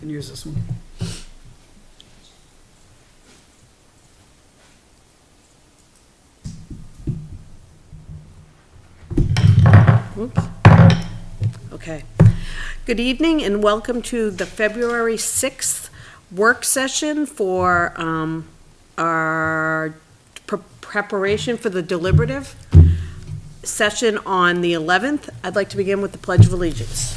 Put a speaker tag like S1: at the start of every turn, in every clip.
S1: can use this one. Oops. Okay. Good evening and welcome to the February 6th work session for our preparation for the deliberative session on the 11th. I'd like to begin with the Pledge of Allegiance.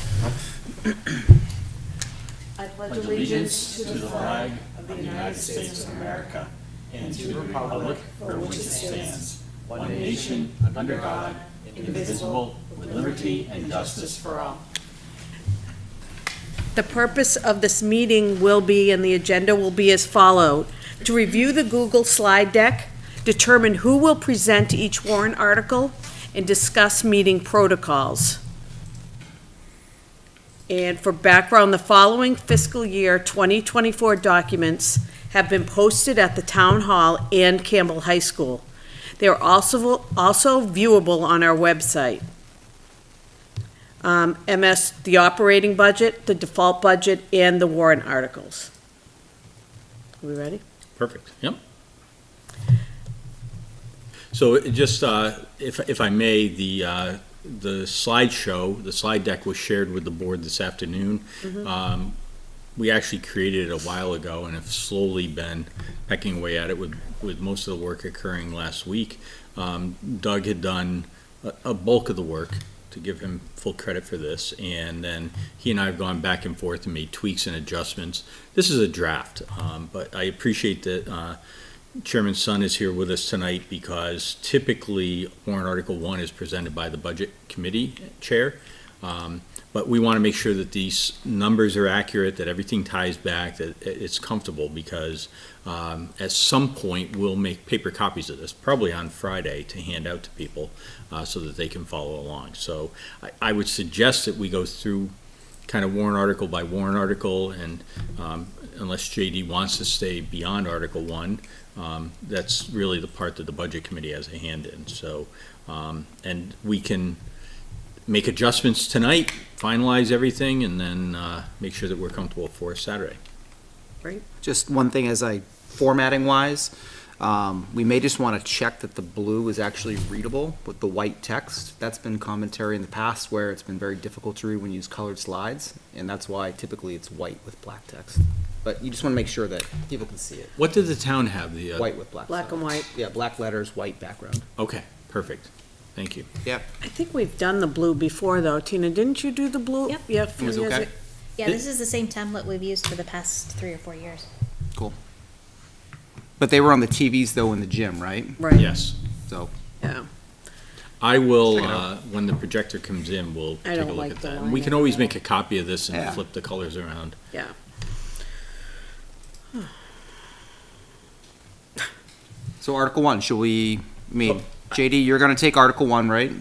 S1: I pledge allegiance to the flag of the United States of America and to the republic for which it stands, one nation, under God, indivisible, with liberty and justice for all. The purpose of this meeting will be, and the agenda will be as follows: to review the Google slide deck, determine who will present each warrant article, and discuss meeting protocols. And for background, the following fiscal year 2024 documents have been posted at the Town Hall and Campbell High School. They are also viewable on our website. The operating budget, the default budget, and the warrant articles. Are we ready?
S2: Perfect, yep. So just, if I may, the slideshow, the slide deck was shared with the board this afternoon.
S1: Mm-hmm.
S2: We actually created it a while ago and have slowly been pecking away at it with most of the work occurring last week. Doug had done a bulk of the work, to give him full credit for this, and then he and I have gone back and forth and made tweaks and adjustments. This is a draft, but I appreciate that Chairman Sun is here with us tonight, because typically warrant Article 1 is presented by the Budget Committee Chair. But we want to make sure that these numbers are accurate, that everything ties back, that it's comfortable, because at some point we'll make paper copies of this, probably on Friday, to hand out to people so that they can follow along. So I would suggest that we go through kind of warrant article by warrant article, and unless JD wants to stay beyond Article 1, that's really the part that the Budget Committee has a hand in. So, and we can make adjustments tonight, finalize everything, and then make sure that we're comfortable for Saturday.
S1: Right.
S3: Just one thing, formatting wise, we may just want to check that the blue is actually readable with the white text. That's been commentary in the past where it's been very difficult to read when you use colored slides, and that's why typically it's white with black text. But you just want to make sure that people can see it.
S2: What did the town have? The
S3: White with black.
S1: Black and white.
S3: Yeah, black letters, white background.
S2: Okay, perfect. Thank you.
S3: Yep.
S1: I think we've done the blue before, though. Tina, didn't you do the blue?
S4: Yep.
S1: Yeah, a few
S3: Was it
S1: years
S3: okay?
S1: ago.
S4: Yeah, this is the same template we've used for the past 3 or 4 years.
S3: Cool. But they were on the TVs though in the gym, right?
S1: Right.
S2: Yes.
S3: So
S1: Yeah.
S2: I will,
S3: Check it out.
S2: when the projector comes in, we'll
S1: I
S2: take a
S1: don't
S2: look
S1: like
S2: at
S1: the
S2: that.
S1: line
S2: And we can
S1: in
S2: always
S1: it.
S2: make a copy of this and
S3: Yeah.
S2: flip the colors around.
S1: Yeah.
S3: So Article 1, JD, you're going to take Article 1, right?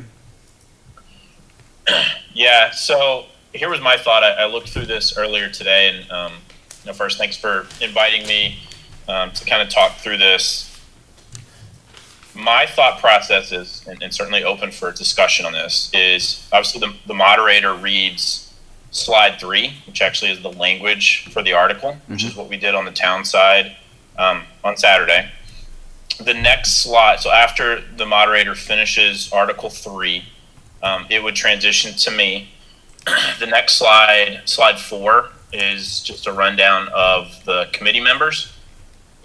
S5: Yeah, so here was my thought. I looked through this earlier today, and first, thanks for inviting me to kind of talk through this. My thought process is, and certainly open for discussion on this, is obviously the moderator reads slide 3, which actually is the language for the article, which is what we did on the town side on Saturday. The next slide, so after the moderator finishes Article 3, it would transition to me. The next slide, slide 4, is just a rundown of the committee members.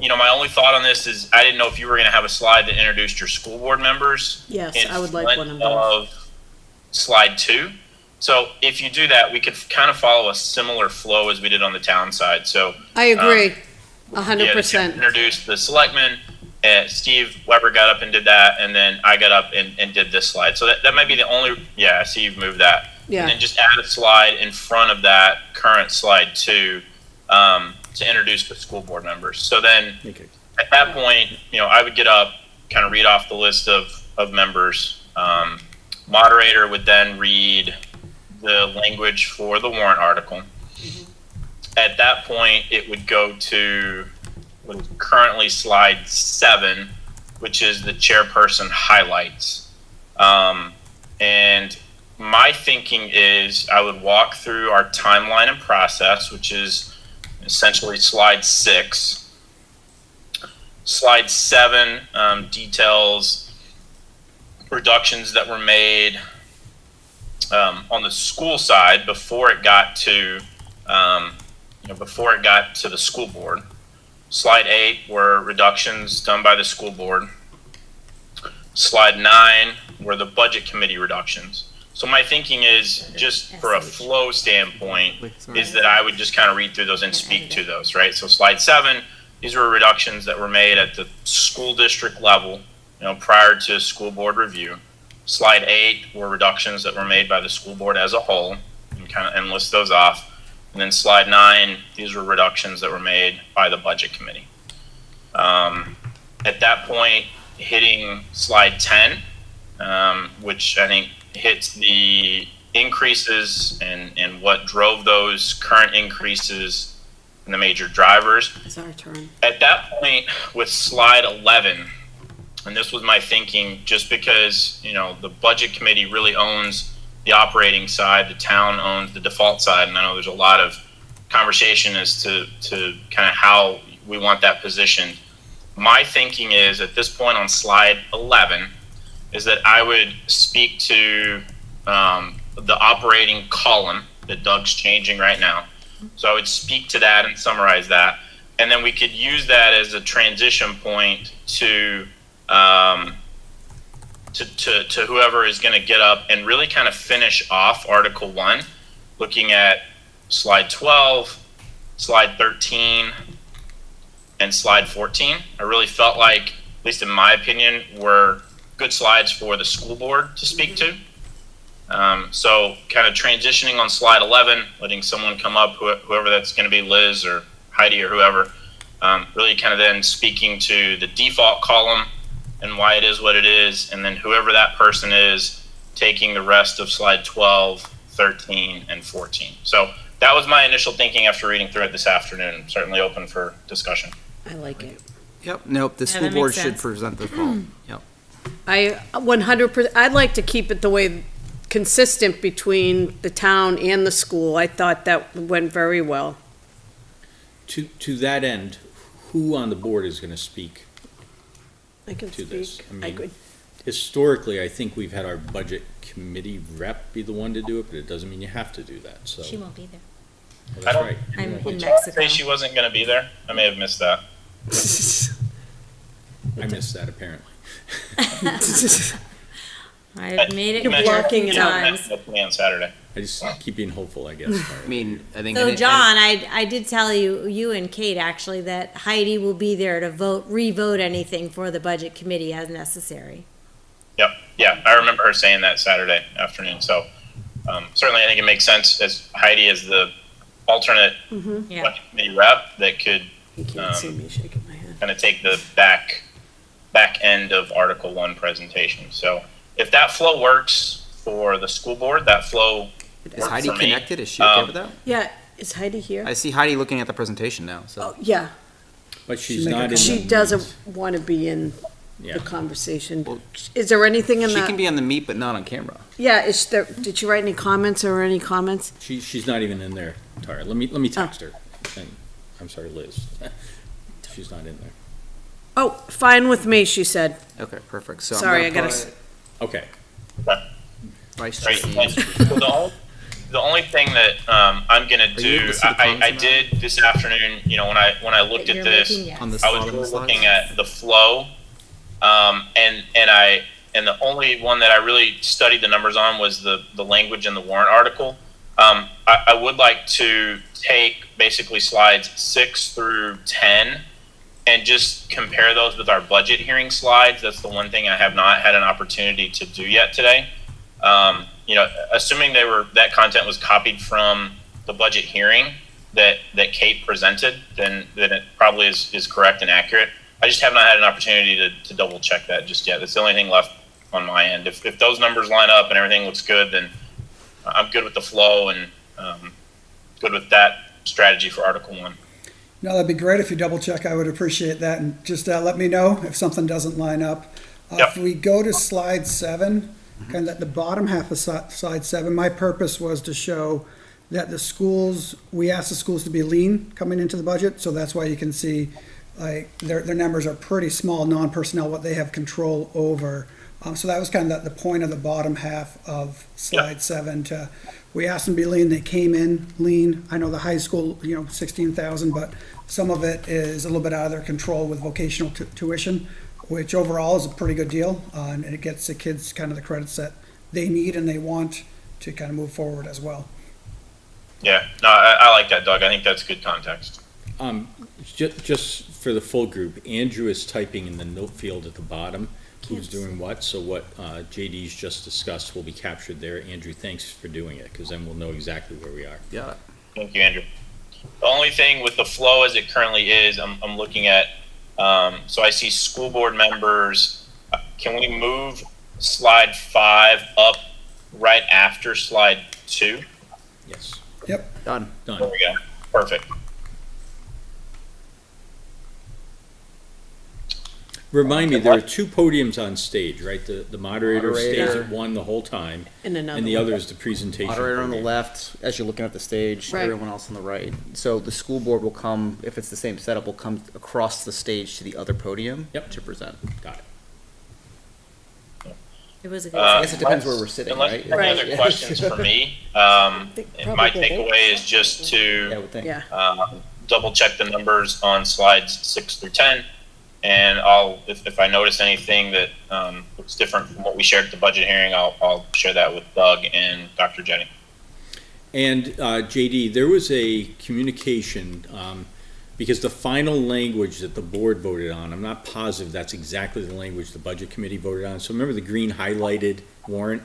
S5: My only thought on this is I didn't know if you were going to have a slide that introduced your school board members.
S1: Yes,
S5: in
S1: I would like
S5: front
S1: one of those.
S5: of slide 2. So if you do that, we could kind of follow a similar flow as we did on the town side. So
S1: I agree.
S5: yeah,
S1: 100%.
S5: introduced the selectmen. Steve Weber got up and did that, and then I got up and did this slide. So that might be the only. Yeah, I see you've moved that.
S1: Yeah.
S5: And then just add a slide in front of that current slide 2 to introduce the school board members. So then
S2: Okay.
S5: at that point, I would get up, kind of read off the list of members. Moderator would then read the language for the warrant article. At that point, it would go to what is currently slide 7, which is the chairperson highlights. And my thinking is I would walk through our timeline and process, which is essentially slide 6. Slide 7 details reductions that were made on the school side before it got to the school board. Slide 8 were reductions done by the school board. Slide 9 were the budget committee reductions. So my thinking is, just for a flow standpoint, is that I would just kind of read through those and speak to those, right? So slide 7, these were reductions that were made at the school district level, prior to school board review. Slide 8 were reductions that were made by the school board as a whole, and list those off. And then slide 9, these were reductions that were made by the budget committee. At that point, hitting slide 10, which I think hits the increases and what drove those current increases and the major drivers.
S1: It's our turn.
S5: At that point, with slide 11, and this was my thinking, just because, the budget committee really owns the operating side, the town owns the default side, and I know there's a lot of conversation as to kind of how we want that positioned. My thinking is, at this point on slide 11, is that I would speak to the operating column that Doug's changing right now. So I would speak to that and summarize that, and then we could use that as a transition point to whoever is going to get up and really kind of finish off Article 1, looking at slide 12, slide 13, and slide 14. I really felt like, at least in my opinion, were good slides for the school board to speak to. So kind of transitioning on slide 11, letting someone come up, whoever that's going to be, Liz or Heidi or whoever, really kind of then speaking to the default column and why it is what it is, and then whoever that person is, taking the rest of slide 12, 13, and 14. So that was my initial thinking after reading through it this afternoon. Certainly open for discussion.
S1: I like it.
S3: Yep, nope, the school
S4: that
S3: board
S4: makes
S3: should
S4: sense.
S3: present the fall. Yep.
S1: I 100%, I'd like to keep it the way consistent between the town and the school. I thought that went very well.
S2: To that end, who on the board is going to speak
S1: I can
S2: to
S1: speak.
S2: this? I
S1: I
S2: mean,
S1: could,
S2: historically, I think we've had our budget committee rep be the one to do it, but it doesn't mean you have to do that, so.
S4: She won't be there.
S2: Well,
S5: I
S2: that's
S5: don't-
S2: right.
S4: I'm
S2: You're
S4: in
S2: right.
S4: Mexico.
S5: Say she wasn't going to be there. I may have missed that.
S2: I missed that, apparently.
S4: I've made it
S1: You're
S4: clear
S1: blocking
S4: a
S1: it
S4: few
S1: out.
S4: times.
S5: With me on Saturday.
S2: I just keep being hopeful, I guess.
S3: I mean, I think.
S4: So John, I did tell you and Kate actually, that Heidi will be there to re-vote anything for the budget committee as necessary.
S5: Yep. Yeah, I remember her saying that Saturday afternoon. So certainly, I think it makes sense as Heidi as the alternate
S4: Yeah.
S5: budget committee rep that could
S1: you can't see me shaking my head.
S5: kind of take the back end of Article 1 presentation. So if that flow works for the school board, that flow
S3: Is
S5: works
S3: Heidi
S5: for me.
S3: connected? Is she okay with that?
S1: Yeah, is Heidi here?
S3: I see Heidi looking at the presentation now, so.
S1: Oh, yeah,
S2: But she's
S6: make a
S2: not in. the
S1: she
S2: meetings.
S1: doesn't want to be in
S2: Yeah.
S1: the conversation.
S3: Well,
S1: Is there anything in
S3: She can
S1: the,
S3: be on the meet, but not on camera.
S1: yeah, is there, did you write any comments or any comments?
S2: She's not even in there, Tara. Let me text her. And- I'm sorry, Liz. She's not in there.
S1: Oh, fine with me, she said.
S3: Okay, perfect. So I'm
S1: Sorry,
S3: gonna
S1: I gotta
S3: put
S1: s-
S2: Okay.
S3: Vice
S5: Right.
S3: trustee.
S5: And so the only thing that I'm going to
S3: Are you able
S5: do,
S3: to see the comments
S5: I
S3: on that?
S5: did this afternoon, when I looked
S4: That
S5: at
S4: you're
S5: this,
S4: making, yes.
S3: On this
S5: I
S3: bottom
S5: was
S3: of the
S5: really
S3: slides?
S5: looking at the flow, and the only one that I really studied the numbers on was the language in the warrant article. I would like to take basically slides 6 through 10 and just compare those with our budget hearing slides. That's the one thing I have not had an opportunity to do yet today. Assuming that content was copied from the budget hearing that Kate presented, then it probably is correct and accurate. I just have not had an opportunity to double check that just yet. That's the only thing left on my end. If those numbers line up and everything looks good, then I'm good with the flow and good with that strategy for Article 1.
S6: No, that'd be great if you double check. I would appreciate that. And just let me know if something doesn't line up.
S5: Yep.
S6: If we go to slide 7, kind of at the bottom half of slide 7, my purpose was to show that the schools, we asked the schools to be lean coming into the budget, so that's why you can see, like, their numbers are pretty small, non-personnel, what they have control over. So that was kind of the point of the bottom half of slide 7 we asked them to be lean, they came in lean. I know the high school, 16,000, but some of it is a little bit out of their control with vocational tuition, which overall is a pretty good deal, and it gets the kids kind of the credits that they need and they want to kind of move forward as well.
S5: Yeah, no, I like that, Doug. I think that's good context.
S2: Just for the full group, Andrew is typing in the note field at the bottom, who's
S4: Yes.
S2: doing what, so what JD's just discussed will be captured there. Andrew, thanks for doing it, because then we'll know exactly where we are.
S3: Yeah.
S5: Thank you, Andrew. The only thing with the flow as it currently is, I'm looking at, so I see school board members. Can we move slide 5 up right after slide 2?
S2: Yes,
S6: Yep,
S3: Done.
S5: There
S2: done.
S5: we go. Perfect.
S2: Remind me, there are 2 podiums on stage, right? The moderator stays
S3: Moderator.
S2: at one the whole time,
S1: And another
S2: and the
S1: one.
S2: other is the presentation.
S3: Moderator on the
S2: podium.
S3: left, as you're looking at the stage,
S1: Right.
S3: everyone else on the right. So the school board will come, if it's the same setup, will come across the stage to the other podium
S2: Yep.
S3: to present.
S2: Got it.
S4: It was a good.
S3: I guess it depends where we're sitting,
S5: Unless
S3: right?
S5: you have any other questions for me, my takeaway is just
S3: Yeah, I
S5: to
S3: would think.
S1: Yeah,
S5: double check the numbers on slides 6 through 10. And I'll, if I notice anything that looks different from what we shared at the budget hearing, I'll share that with Doug and Dr. Jenny.
S2: And JD, there was a communication, because the final language that the board voted on, I'm not positive that's exactly the language the budget committee voted on. So remember the green highlighted warrant?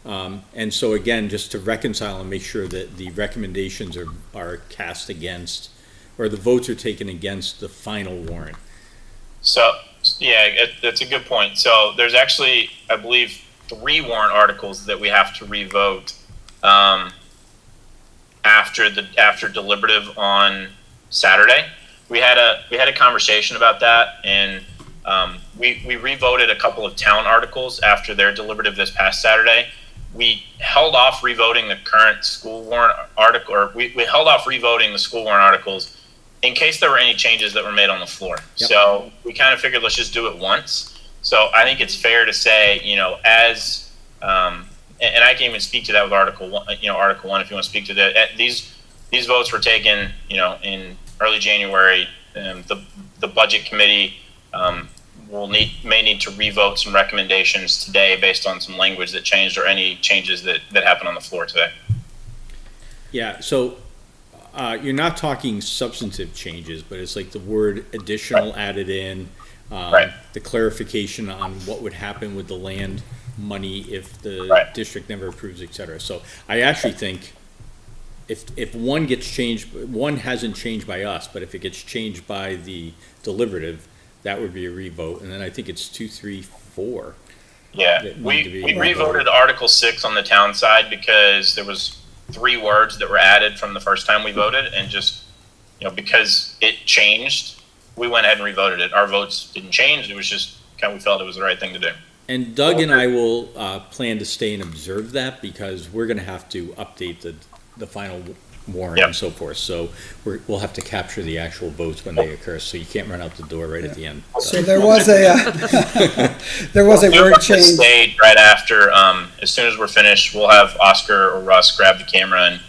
S2: And so again, just to reconcile and make sure that the recommendations are cast against, or the votes are taken against the final warrant.
S5: So, yeah, that's a good point. So there's actually, I believe, 3 warrant articles that we have to revote after deliberative on Saturday. We had a conversation about that, and we revoted a couple of town articles after their deliberative this past Saturday. We held off revoting the current school warrant article, or we held off revoting the school warrant articles in case there were any changes that were made on the floor.
S2: Yep.
S5: So we kind of figured let's just do it once. So I think it's fair to say, as and I can even speak to that with Article 1, Article 1 if you want to speak to that. These votes were taken, in early January. The budget committee may need to revote some recommendations today based on some language that changed or any changes that happened on the floor today.
S2: Yeah, so you're not talking substantive changes, but it's like the word additional added in,
S5: Right.
S2: the clarification on what would happen with the land money if the
S5: Right.
S2: district never approves, et cetera. So I actually think if one gets changed, one hasn't changed by us, but if it gets changed by the deliberative, that would be a revote. And then I think it's 2, 3, 4.
S5: Yeah,
S2: That
S5: we
S2: need to be
S5: revoted Article 6 on the town side because there was 3 words that were added from the first time we voted, and just, because it changed, we went ahead and revoted it. Our votes didn't change, it was just kind of, we felt it was the right thing to do.
S2: And Doug and I will plan to stay and observe that, because we're gonna have to update the final warrant and
S5: Yep.
S2: so forth. So we'll have to capture the actual votes when they occur, so you can't run out the door right at the end.
S6: so there was a, there was a
S5: We'll
S6: word
S5: put the
S6: change.
S5: stage right after, as soon as we're finished, we'll have Oscar or Russ grab the camera and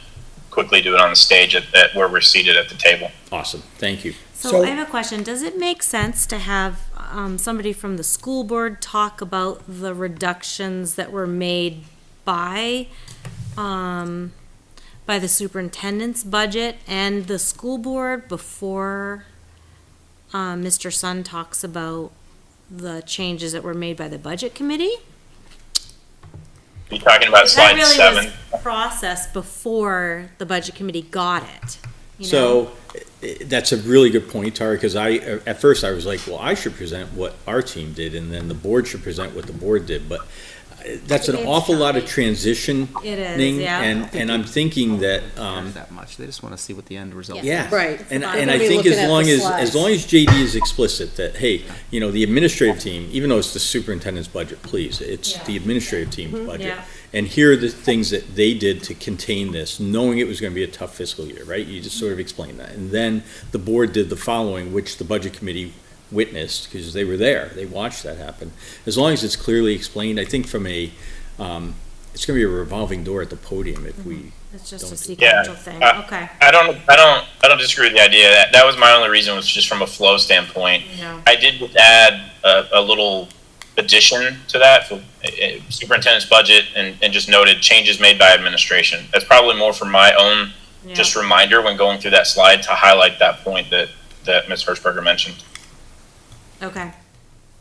S5: quickly do it on the stage at where we're seated at the table.
S2: Awesome, thank you.
S4: So
S6: So-
S4: I have a question. Does it make sense to have somebody from the school board talk about the reductions that were made by the superintendent's budget and the school board before Mr. Sun talks about the changes that were made by the budget committee?
S5: You talking about
S4: That
S5: slide
S4: really
S5: 7?
S4: was processed before the budget committee got it. you know?
S2: So that's a really good point, Tara, because at first I was like, well, I should present what our team did, and then the board should present what the board did, but that's an
S4: It's
S2: awful lot of
S4: tough.
S2: transition.
S4: It is, yeah.
S2: And I'm thinking that,
S3: Not that much. They just want to see what the end result is.
S2: yeah.
S1: Right.
S2: And
S1: They're
S2: I
S1: gonna be
S2: think
S1: looking
S2: as
S1: at
S2: long
S1: the
S2: as
S1: slides.
S2: JD is explicit that, hey, the administrative team, even though it's the superintendent's budget, please, it's the administrative team's budget.
S4: Yeah.
S2: and here are the things that they did to contain this, knowing it was gonna be a tough fiscal year, right? You just sort of explained that. And then the board did the following, which the budget committee witnessed, because they were there, they watched that happen. As long as it's clearly explained, I think from a, it's gonna be a revolving door at the podium if we,
S4: It's just a
S2: Don't-
S4: sequential thing, okay.
S5: I don't disagree with the idea. That was my only reason, was just from a flow standpoint.
S4: Yeah.
S5: I did add a little addition to that for superintendent's budget and just noted changes made by administration. That's probably more for my own just reminder when going through that slide to highlight that point that Ms. Hirschberger mentioned.
S4: Okay.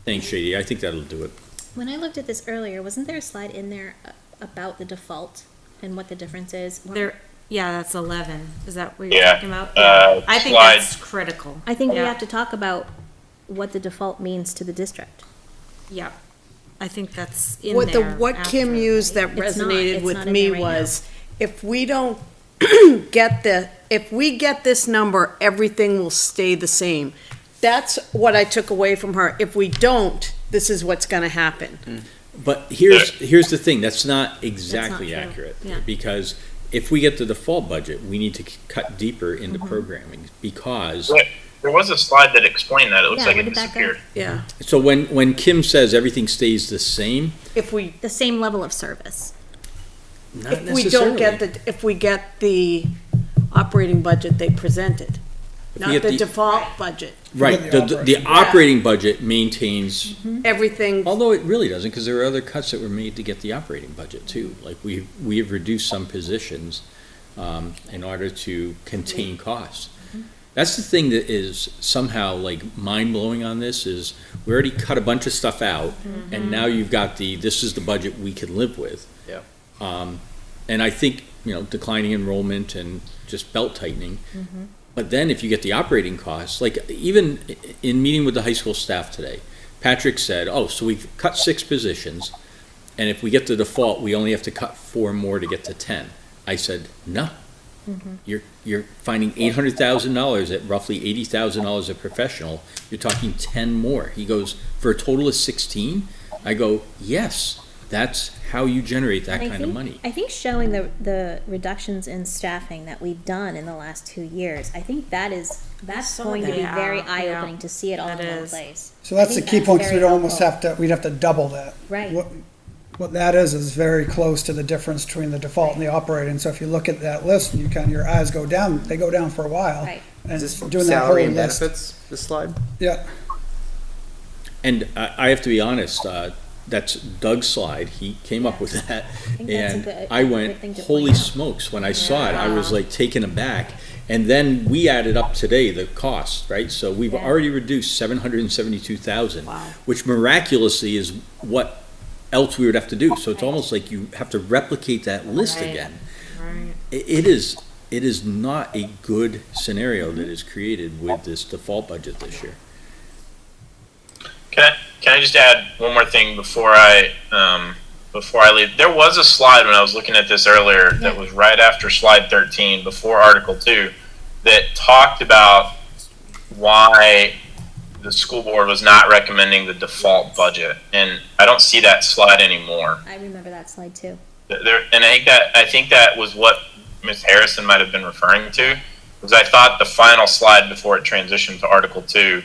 S2: thanks, Shady, I think that'll do it.
S7: When I looked at this earlier, wasn't there a slide in there about the default and what the difference is?
S4: There, yeah, that's 11. Is that what you're
S5: Yeah,
S4: talking about? I think
S5: slide-
S4: that's critical.
S7: I think we
S4: Yeah.
S7: have to talk about what the default means to the district.
S4: Yeah. I think that's in
S1: What
S4: there.
S1: what Kim
S4: after,
S1: used
S4: right?
S1: that
S7: It's not.
S1: resonated
S7: It's
S1: with
S7: not in
S1: me
S7: there right now.
S1: was, if we don't if we get this number, everything will stay the same. That's what I took away from her. If we don't, this is what's gonna happen.
S2: But here's the thing, that's not exactly
S7: true.
S2: accurate.
S7: Yeah.
S2: Because if we get the default budget, we need to cut deeper into programming, because,
S5: There was a slide that explained that. It looks
S7: Yeah,
S5: like
S7: where
S5: it
S7: did that go?
S5: disappeared.
S1: Yeah,
S2: so when Kim says everything stays the same,
S1: if we,
S7: The same level of service.
S2: not
S1: if we don't get
S2: necessarily.
S1: if we get the operating budget they presented,
S2: If we
S1: not
S2: get
S1: the
S2: the-
S1: default budget,
S2: Right,
S6: the
S2: the
S6: operating.
S2: operating budget maintains,
S1: everything,
S2: although it really doesn't, because there are other cuts that were made to get the operating budget too. Like we have reduced some positions in order to contain costs. That's the thing that is somehow like mind-blowing on this, is we already cut a bunch of stuff out, and now you've got this is the budget we can live with.
S3: Yeah.
S2: And I think, declining enrollment and just belt tightening. But then if you get the operating costs, like even in meeting with the high school staff today, Patrick said, oh, so we've cut 6 positions, and if we get the default, we only have to cut 4 more to get to 10. I said, no. You're finding $800,000 at roughly $80,000 a professional. You're talking 10 more. He goes, for a total of 16? I go, yes, that's how you generate that
S7: And
S2: kind of money.
S7: I think showing the reductions in staffing that we've done in the last 2 years, I think that's
S4: saw
S7: going to
S4: that.
S7: be very
S4: Yeah,
S7: eye-opening
S4: yeah.
S7: to see it all
S4: That
S7: in one
S4: is.
S7: place.
S6: So that's
S7: I
S6: the
S7: think
S6: key
S7: that's
S6: point, 'cause
S7: very
S6: we'd almost
S7: helpful.
S6: we'd have to double that.
S7: Right.
S6: What that is very close to the difference between the default and the operating. So if you look at that list, and your eyes go down, they go down for a while.
S7: Right.
S6: And
S3: Is this
S6: doing that whole
S3: salary and
S6: list.
S3: benefits, this slide?
S6: Yeah,
S2: And I have to be honest, that's Doug's slide, he came up with that.
S7: think that's a
S2: And
S7: good-
S2: I
S7: good
S2: went,
S7: thing to point
S2: holy
S7: out."
S2: smokes, when I saw it, I was like taken aback. And then we added up today the cost, right? So we've
S7: Yeah.
S2: already reduced 772,000.
S1: Wow.
S2: Which miraculously is what else we would have to do. So it's almost like you have to replicate that list
S4: Right.
S2: again.
S4: Right.
S2: It is not a good scenario that is created with this default budget this year.
S5: Can I just add one more thing before I leave? There was a slide when I was looking at this earlier that was right after slide 13, before Article 2, that talked about why the school board was not recommending the default budget, and I don't see that slide anymore.
S7: I remember that slide too.
S5: And I think that was what Ms. Harrison might have been referring to, because I thought the final slide before it transitioned to Article 2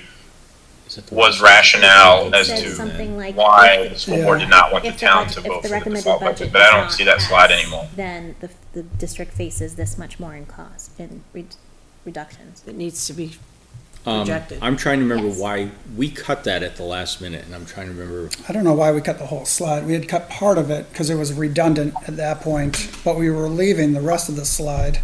S2: Is that the
S5: was
S2: one?
S5: rationale
S7: It
S5: as
S7: said
S5: to
S7: something like
S5: why
S7: if
S5: the school board did not want the
S7: if the
S5: town
S7: budget-
S5: to
S7: if
S5: vote
S7: the
S5: for the
S7: recommended
S5: default
S7: budget
S5: budget, but I
S7: does
S5: don't
S7: not
S5: see that slide
S7: pass,
S5: anymore.
S7: Then the district faces this much more in cost, in reductions.
S1: it needs to be projected.
S2: I'm trying to remember
S7: Yes.
S2: why we cut that at the last minute, and I'm trying to remember.
S6: I don't know why we cut the whole slide. We had cut part of it because it was redundant at that point, but we were leaving the rest of the slide.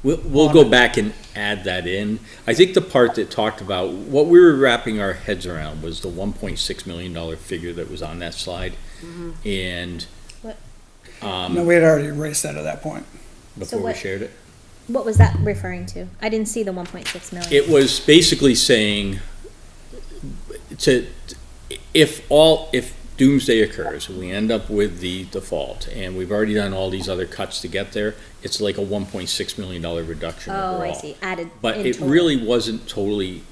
S2: We'll go back and add that in. I think the part that talked about, what we were wrapping our heads around was the $1.6 million figure that was on that slide. And,
S7: What-
S6: No, we had already erased that at that point.
S2: before we
S7: what-
S2: shared it.
S7: What was that referring to? I didn't see the 1.6 million.
S2: It was basically saying if doomsday occurs, we end up with the default, and we've already done all these other cuts to get there, it's like a $1.6 million reduction overall.
S7: Oh, I see, added
S2: But
S7: in
S2: it
S7: total.
S2: really wasn't totally,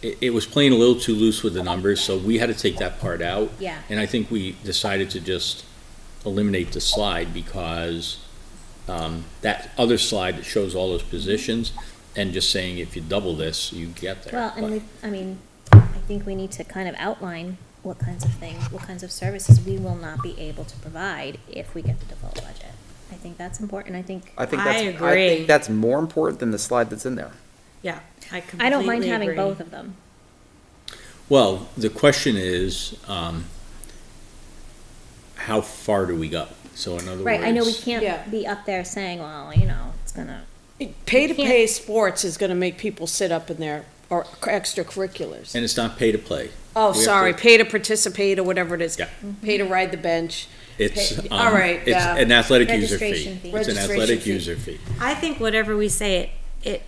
S2: it was playing a little too loose with the numbers, so we had to take that part out.
S7: Yeah.
S2: And I think we decided to just eliminate the slide because that other slide that shows all those positions, and just saying if you double this, you get there.
S7: Well, and
S2: But-
S7: I mean, I think we need to kind of outline what kinds of things, what kinds of services we will not be able to provide if we get the default budget. I think that's important. I think
S3: I think
S4: I
S3: that's,
S4: agree.
S3: think that's more important than the slide that's in there.
S4: Yeah, I completely
S7: I don't mind having
S4: agree.
S7: both of them.
S2: Well, the question is, how far do we go? So in other words.
S7: Right, I know we
S1: Yeah.
S7: can't be up there saying, well, you know, it's gonna,
S1: Pay-to-pay sports is gonna make people sit up in there, or extracurriculars.
S2: And it's not pay to play.
S1: Oh,
S2: We have
S1: sorry,
S2: to-
S1: pay to participate or whatever it is.
S2: Yeah.
S1: Pay to ride the bench.
S2: It's,
S1: All right,
S2: it's
S1: yeah.
S2: an athletic user fee.
S7: Registration fee.
S2: It's an
S1: Registration
S2: athletic
S1: fee.
S2: user fee.
S4: I think whatever we say,
S3: I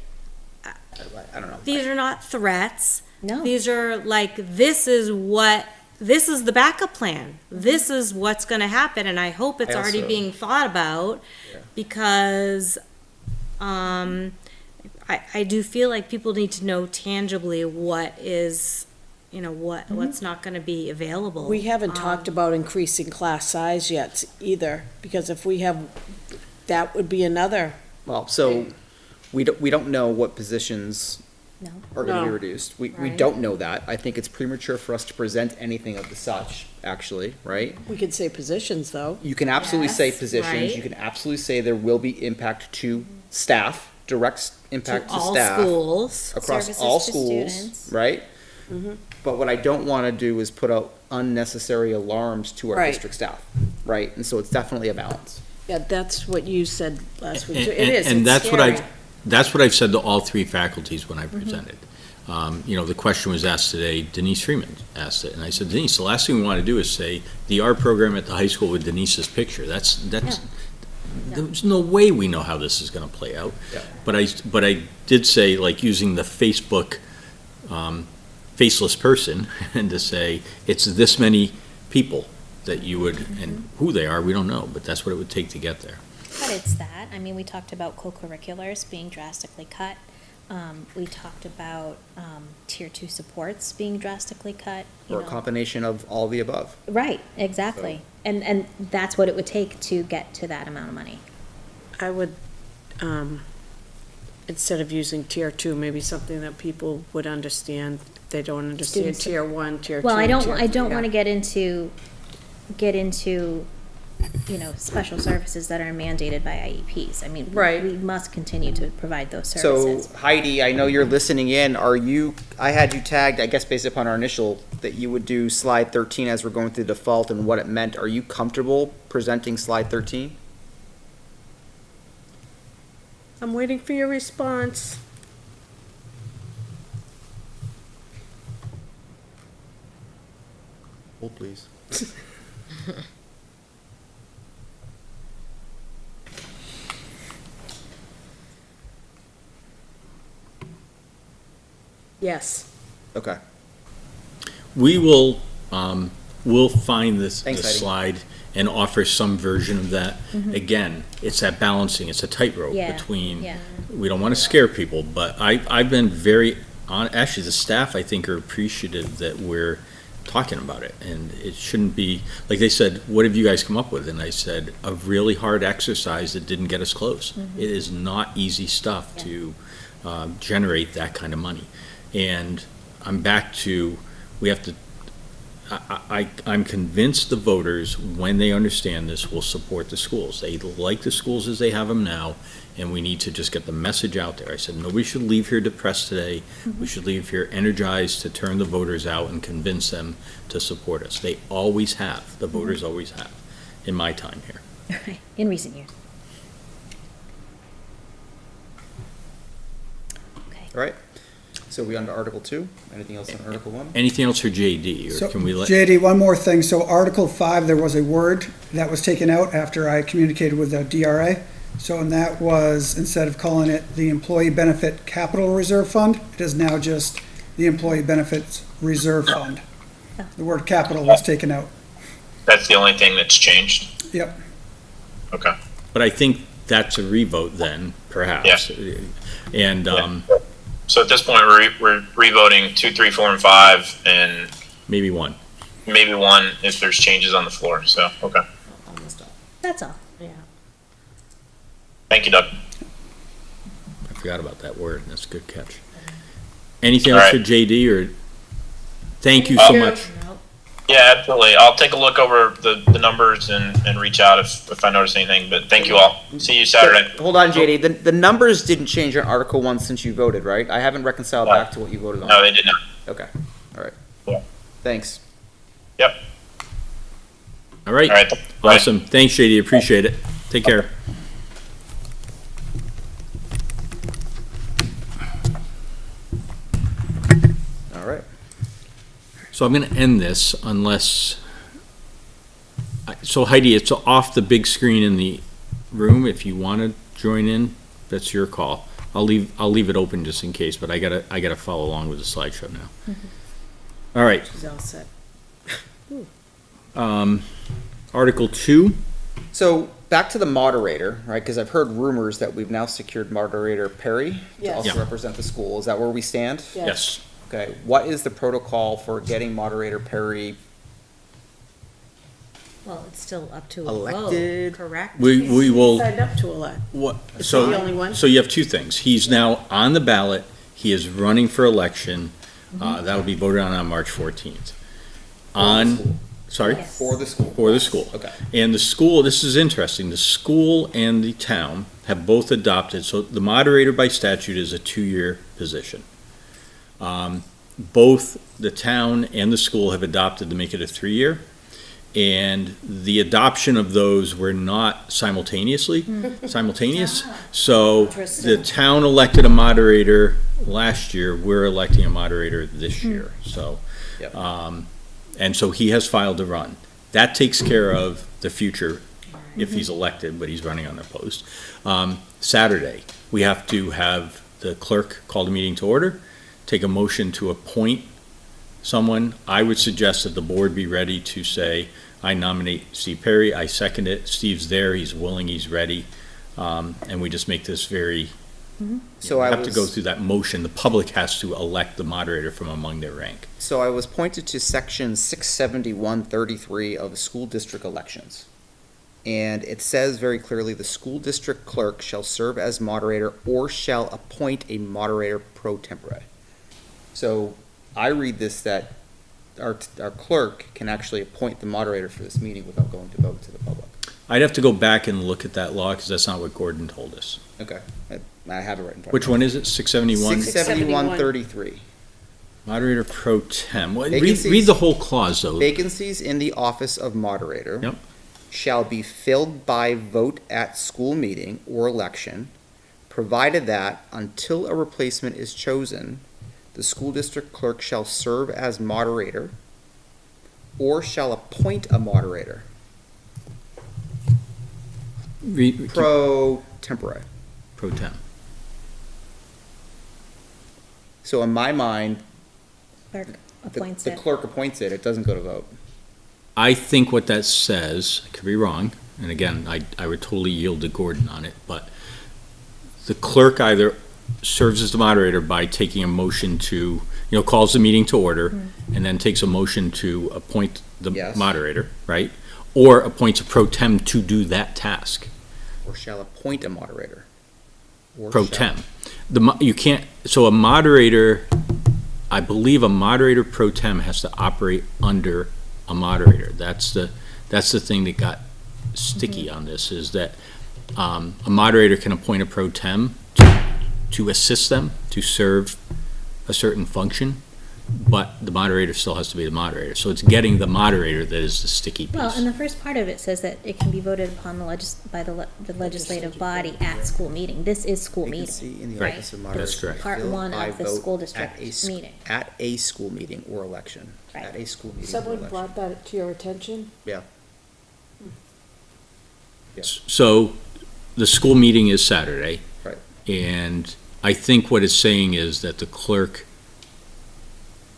S3: don't know.
S4: these are not threats.
S7: no.
S4: These are like, this is the backup plan. This is what's gonna happen, and I hope it's
S3: I
S4: already
S3: also-
S4: being thought about,
S3: Yeah.
S4: because, I do feel like people need to know tangibly what is, what's not gonna be available.
S1: We haven't talked about increasing class size yet either, because if we have, that would be another.
S3: Well, so we don't know what positions
S7: No.
S3: are going to be
S1: No.
S3: reduced. We
S4: Right.
S3: don't know that. I think it's premature for us to present anything of the such, actually, right?
S1: We could say positions, though.
S3: You can absolutely say
S4: Yes,
S3: positions.
S4: right.
S3: You can absolutely say there will be impact to staff, direct impact to
S4: all
S3: staff.
S4: schools.
S3: Across
S7: Services
S3: all
S7: to
S3: schools,
S7: students.
S3: right? But what I don't want to do is put out unnecessary alarms to our
S1: Right.
S3: district staff, right? And so it's definitely a balance.
S1: Yeah, that's what you said last week.
S2: And-
S1: It is,
S2: And
S1: it's
S2: that's what
S1: scary.
S2: that's what I've said to all three faculties when I presented. The question was asked today, Denise Freeman asked it, and I said, Denise, the last thing we want to do is say, the art program at the high school with Denise's picture. That's, there's no way we know how this is going to play out.
S3: Yeah.
S2: But I did say, like, using the Facebook, faceless person, and to say, it's this many people that you would, and who they are, we don't know, but that's what it would take to get there.
S7: But it's that. I mean, we talked about co-curriculars being drastically cut. We talked about tier 2 supports being drastically cut. you
S3: Or a
S7: know.
S3: combination of all the above.
S7: Right, exactly. And that's what it would take to get to that amount of money.
S1: I would, instead of using tier 2, maybe something that people would understand. They don't understand
S7: Students-
S1: tier 1, tier 2,
S7: Well, I
S1: tier
S7: don't
S1: 3,
S7: want to
S1: yeah.
S7: get into, special services that are mandated by IEPs. I mean,
S1: Right.
S7: we must continue to provide those
S3: So
S7: services.
S3: Heidi, I know you're listening in. I had you tagged, I guess based upon our initial, that you would do slide 13 as we're going through default and what it meant. Are you comfortable presenting slide 13?
S1: I'm waiting for your response.
S3: Hold, please.
S1: Yes.
S3: Okay.
S2: We will, we'll find this
S3: Thanks, Heidi.
S2: slide and offer some version of that. Again, it's that balancing, it's a tightrope
S7: Yeah,
S2: between,
S7: yeah.
S2: we don't want to scare people, but I've been very, actually, the staff, I think, are appreciative that we're talking about it. And it shouldn't be, like they said, what have you guys come up with? And I said, a really hard exercise that didn't get us close. It is not easy stuff
S7: Yeah.
S2: to generate that kind of money. And I'm back to, we have to, I'm convinced the voters, when they understand this, will support the schools. They like the schools as they have them now, and we need to just get the message out there. I said, nobody should leave here depressed today. We should leave here energized to turn the voters out and convince them to support us. They always have, the voters always have, in my time here.
S7: In recent years. Okay.
S3: All right. So we on to Article 2? Anything else on Article 1?
S2: Anything else for JD,
S6: So,
S2: or can we let?
S6: JD, one more thing. So Article 5, there was a word that was taken out after I communicated with the DRA. So, and that was, instead of calling it the Employee Benefit Capital Reserve Fund, it is now just the Employee Benefits Reserve Fund. The word capital was taken out.
S5: That's the only thing that's changed?
S6: Yep.
S5: Okay.
S2: But I think that's a revote then, perhaps. And,
S5: So at this point, we're revoting 2, 3, 4, and 5, and
S2: maybe one.
S5: maybe 1 if there's changes on the floor, so, okay.
S4: Almost all.
S7: That's all.
S4: Yeah.
S5: Thank you, Doug.
S2: I forgot about that word. That's a good catch. Anything
S5: All
S2: else for
S5: right.
S2: JD, or thank you so much?
S5: Yeah, absolutely. I'll take a look over the numbers and reach out if I notice anything, but thank you all. See you Saturday.
S3: Hold on, JD, the numbers didn't change on Article 1 since you voted, right? I haven't reconciled
S5: No.
S3: back to what you voted on.
S5: No, they did not.
S3: Okay, all right.
S5: Yeah.
S3: Thanks.
S5: Yep.
S2: All right.
S5: All right. Bye.
S2: Awesome. Thanks, JD. Appreciate it. Take care.
S3: All right.
S2: So I'm going to end this unless, so Heidi, it's off the big screen in the room. If you want to join in, that's your call. I'll leave it open just in case, but I gotta follow along with the slideshow now. All right.
S1: She's all set.
S2: Article 2.
S3: So back to the moderator, right? Because I've heard rumors that we've now secured moderator Perry to
S1: Yes.
S3: also
S2: Yeah.
S3: represent the school. Is that where we stand?
S2: Yes.
S3: Okay. What is the protocol for getting moderator Perry
S4: Well, it's still up to a
S3: Elected.
S4: vote, correct?
S2: We will.
S1: Signed up to elect.
S2: What?
S1: Is
S2: So
S1: he the only one?
S2: So you have two things. He's now on the ballot. He is running for election. That will be voted on March 14th. Sorry.
S4: Yes.
S3: for the school?
S2: For the school.
S3: Okay.
S2: And the school, this is interesting, the school and the town have both adopted, so the moderator by statute is a 2-year position. Both the town and the school have adopted to make it a 3-year. And the adoption of those were not simultaneous. So the
S1: Interesting.
S2: town elected a moderator last year, we're electing a moderator this year, so.
S3: Yep.
S2: And so he has filed to run. That takes care of the future if he's elected, but he's running unopposed. Saturday, we have to have the clerk call the meeting to order, take a motion to appoint someone. I would suggest that the board be ready to say, I nominate Steve Perry, I second it. Steve's there, he's willing, he's ready. And we just make this very,
S3: So
S2: you
S3: I
S2: have to go
S3: was,
S2: through that motion. The public has to elect the moderator from among their rank.
S3: so I was pointed to section 67133 of the school district elections. And it says very clearly, the school district clerk shall serve as moderator or shall appoint a moderator pro tempore. So I read this that our clerk can actually appoint the moderator for this meeting without going to vote to the public.
S2: I'd have to go back and look at that law, because that's not what Gordon told us.
S3: Okay, I have it right in front of me.
S2: Which one is it, 671?
S3: 67133.
S2: Moderator pro tem. Well,
S3: Vacancies.
S2: read the whole clause, though.
S3: Vacancies in the office of moderator
S2: Yep.
S3: shall be filled by vote at school meeting or election, provided that until a replacement is chosen, the school district clerk shall serve as moderator or shall appoint a moderator pro tempore.
S2: Pro tem.
S3: So in my mind,
S7: Clerk
S3: the
S7: appoints
S3: the
S7: it.
S3: clerk appoints it, it doesn't go to vote.
S2: I think what that says, I could be wrong, and again, I would totally yield to Gordon on it, but the clerk either serves as the moderator by taking a motion to, calls the meeting to order, and then takes a motion to appoint the
S3: Yes.
S2: moderator, right? Or appoints a pro tem to do that task,
S3: Or shall appoint a moderator. Or
S2: pro
S3: shall-
S2: tem. You can't, so a moderator, I believe a moderator pro tem has to operate under a moderator. That's the thing that got sticky on this, is that a moderator can appoint a pro tem to assist them to serve a certain function, but the moderator still has to be the moderator. So it's getting the moderator that is the sticky
S7: Well,
S2: piece.
S7: and the first part of it says that it can be voted upon by the legislative body at school meeting. This is school
S3: Vacancy
S7: meeting.
S3: in the
S2: Right.
S3: office of moderator.
S2: That's correct.
S3: shall be
S7: Part
S3: filled
S7: one
S3: by
S7: of the
S3: vote
S7: school
S3: at
S7: district
S3: a
S7: meeting.
S3: At a school meeting or election.
S7: Right.
S3: At a school meeting or
S1: Someone
S3: election.
S1: brought that to your attention?
S3: Yeah.
S2: So the school meeting is Saturday.
S3: Right.
S2: And I think what it's saying is that the clerk,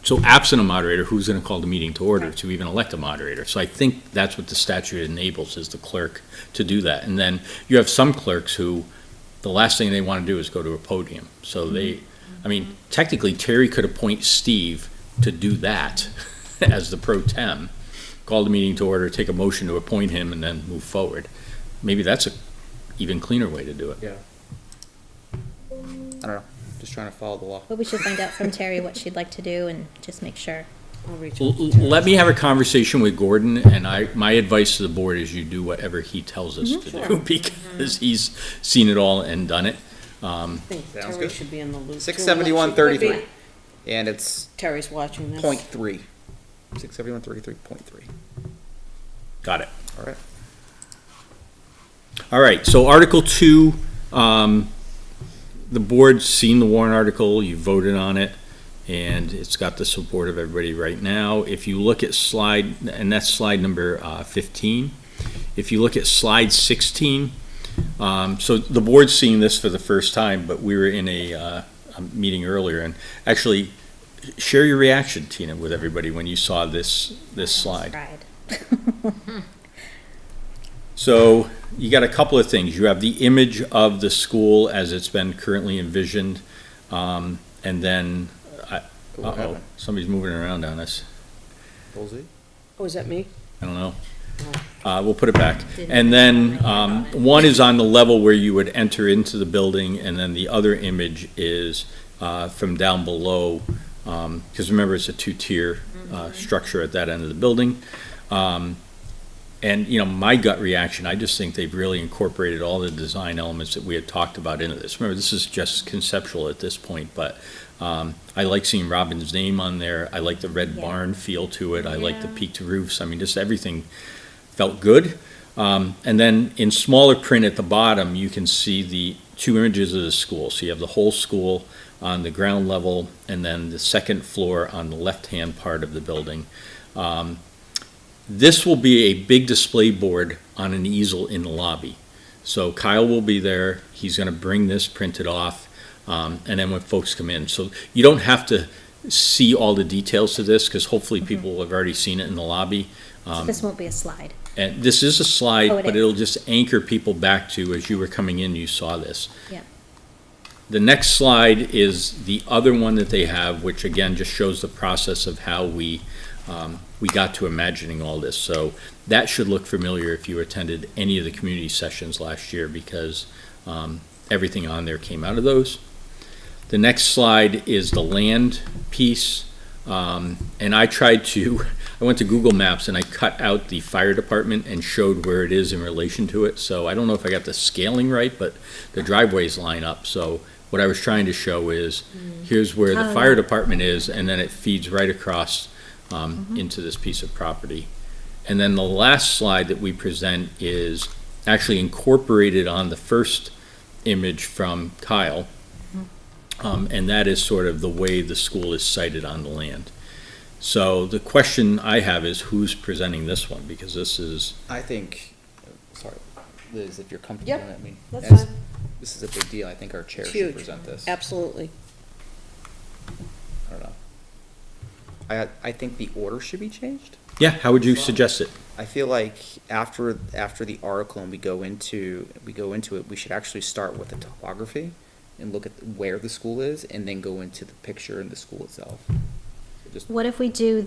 S2: so absent a moderator, who's going to call the meeting to order to even elect a moderator? So I think that's what the statute enables, is the clerk to do that. And then you have some clerks who, the last thing they want to do is go to a podium. So they, technically Terry could appoint Steve to do that as the pro tem, call the meeting to order, take a motion to appoint him, and then move forward. maybe that's a even cleaner way to do it.
S3: Yeah. I don't know, just trying to follow the law.
S7: But we should find out from Terry what she'd like to do and just make sure.
S1: I'll reach
S2: L-
S1: out to Terry.
S2: Let me have a conversation with Gordon, and my advice to the board is you do whatever he tells us to do, because he's seen it all and done it.
S1: I think
S3: Sounds
S1: Terry
S3: good.
S1: should be in the loop. too.
S3: 671.33. And it's
S1: Terry's watching this.
S3: 0.3. 671.33.3.
S2: Got it.
S3: All right.
S2: All right, so Article 2, the board's seen the warrant article, you voted on it, and it's got the support of everybody right now. If you look at slide, and that's slide number 15, if you look at slide 16, so the board's seeing this for the first time, but we were in a meeting earlier, and actually, share your reaction, Tina, with everybody when you saw this slide.
S7: Fried.
S2: So you got a couple of things. You have the image of the school as it's been currently envisioned, and then,
S3: What happened?
S2: somebody's moving around on us.
S3: Bullseye?
S1: Oh, is that me?
S2: I don't know. We'll put it back.
S4: Didn't
S2: And then,
S4: really comment on it.
S2: one is on the level where you would enter into the building, and then the other image is, from down below, because remember, it's a two-tier, structure at that end of the building. And, my gut reaction, I just think they've really incorporated all the design elements that we had talked about into this. Remember, this is just conceptual at this point, but I like seeing Robin's name on there. I like the red
S7: Yeah.
S2: barn feel to it. I like the
S7: Yeah.
S2: peaked roofs. I mean, just everything felt good. And then in smaller print at the bottom, you can see the two images of the school. So you have the whole school on the ground level, and then the second floor on the left-hand part of the building. This will be a big display board on an easel in the lobby. So Kyle will be there, he's gonna bring this printed off, and then when folks come in. So you don't have to see all the details to this, because hopefully people will have already seen it in the lobby.
S7: So this won't be a slide.
S2: And this is a slide,
S7: Oh, it
S2: but
S7: is.
S2: it'll just anchor people back to, as you were coming in, you saw this.
S7: Yeah.
S2: The next slide is the other one that they have, which again just shows the process of how we got to imagining all this. So that should look familiar if you attended any of the community sessions last year, because everything on there came out of those. The next slide is the land piece. And I went to Google Maps and I cut out the fire department and showed where it is in relation to it. So I don't know if I got the scaling right, but the driveways line up. So what I was trying to show is, here's where the
S4: Oh,
S2: fire
S4: yeah.
S2: department is, and then it feeds right across into this piece of property. And then the last slide that we present is actually incorporated on the first image from Kyle. And that is sort of the way the school is sited on the land. So the question I have is, who's presenting this one? Because this is,
S3: I think, sorry, Liz, if you're comfortable
S1: Yep,
S3: in it, I mean,
S1: that's
S3: as-
S1: fine.
S3: this is a big deal. I think our chair should
S1: Huge.
S3: present this.
S1: Absolutely.
S3: I don't know. I think the order should be changed.
S2: yeah, how would you suggest it?
S3: I feel like after the article and we go into it, we should actually start with the topography and look at where the school is, and then go into the picture and the school itself. Just
S7: What if we do